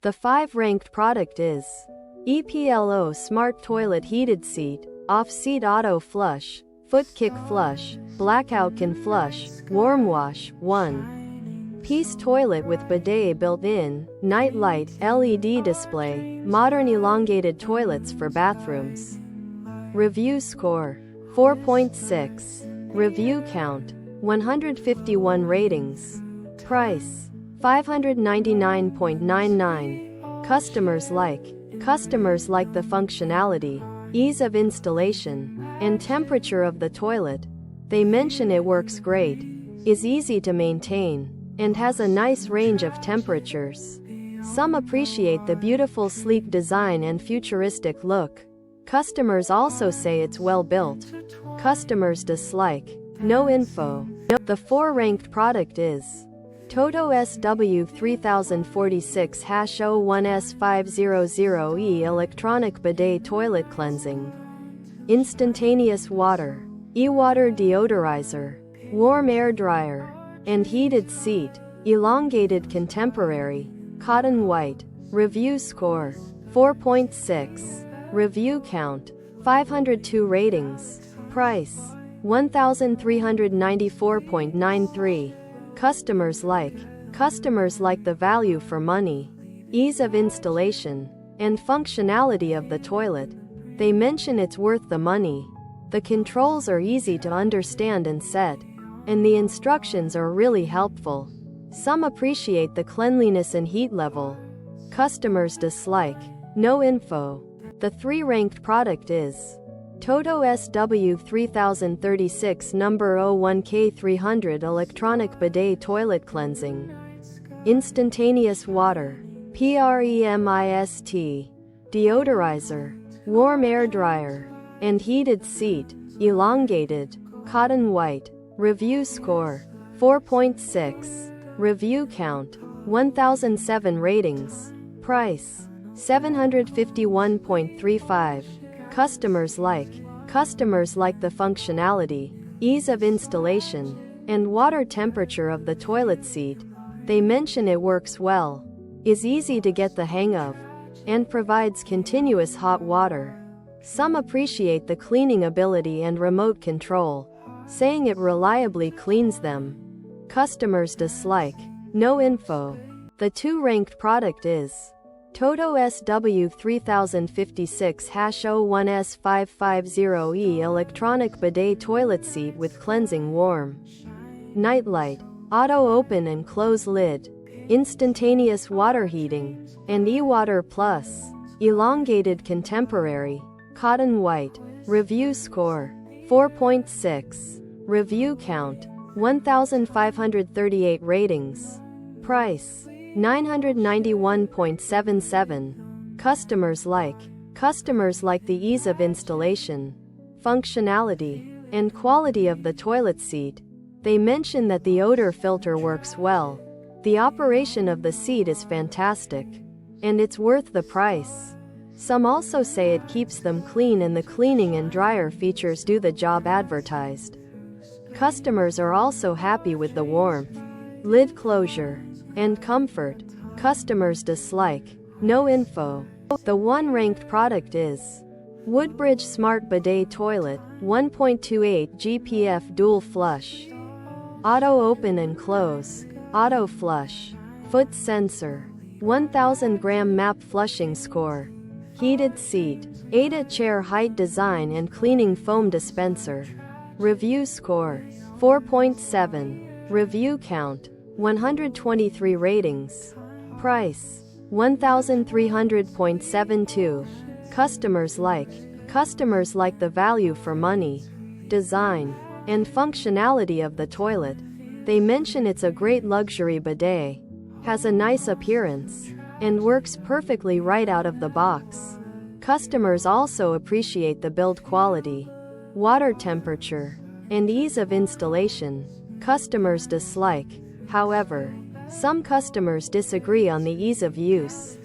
The 5th-ranked product is EPLO Smart Toilet Heated Seat, Off-Seat Auto Flush, Foot Kick Flush, Blackout Can Flush, Warm Wash, 1-piece toilet with bidet built-in, night light, LED display, modern elongated toilets for bathrooms. Review score 4.6. Review count 151 ratings. Price $599.99. Customers like the functionality, ease of installation, and temperature of the toilet. They mention it works great, is easy to maintain, and has a nice range of temperatures. Some appreciate the beautiful sleek design and futuristic look. Customers also say it's well built. Customers dislike no info. The 4th-ranked product is Toto SW3046-01S500E Electronic Bidet Toilet Cleansing. Instantaneous water, e-water deodorizer, warm air dryer, and heated seat, elongated contemporary, cotton white. Review score 4.6. Review count 502 ratings. Price $1,394.93. Customers like the value for money, ease of installation, and functionality of the toilet. They mention it's worth the money. The controls are easy to understand and set, and the instructions are really helpful. Some appreciate the cleanliness and heat level. Customers dislike no info. The 3rd-ranked product is Toto SW3036-01K300 Electronic Bidet Toilet Cleansing. Instantaneous water, PREMIST, deodorizer, warm air dryer, and heated seat, elongated, cotton white. Review score 4.6. Review count 1007 ratings. Price $751.35. Customers like the functionality, ease of installation, and water temperature of the toilet seat. They mention it works well, is easy to get the hang of, and provides continuous hot water. Some appreciate the cleaning ability and remote control, saying it reliably cleans them. Customers dislike no info. The 2th-ranked product is Toto SW3056-01S550E Electronic Bidet Toilet Seat with Cleansing Warm Nightlight, Auto Open and Close Lid, Instantaneous Water Heating, and E-Water Plus, Elongated Contemporary, Cotton White. Review score 4.6. Review count 1,538 ratings. Price $991.77. Customers like the ease of installation, functionality, and quality of the toilet seat. They mention that the odor filter works well, the operation of the seat is fantastic, and it's worth the price. Some also say it keeps them clean and the cleaning and dryer features do the job advertised. Customers are also happy with the warmth, lid closure, and comfort. Customers dislike no info. The 1st-ranked product is Woodbridge Smart Bidet Toilet 1.28 GPF Dual Flush, Auto Open and Close, Auto Flush, Foot Sensor, 1000 gram map flushing score, heated seat, AIDA chair height design and cleaning foam dispenser. Review score 4.7. Review count 123 ratings. Price $1,300.72. Customers like the value for money, design, and functionality of the toilet. They mention it's a great luxury bidet, has a nice appearance, and works perfectly right out of the box. Customers also appreciate the build quality, water temperature, and ease of installation. Customers dislike, however, some customers disagree on the ease of use.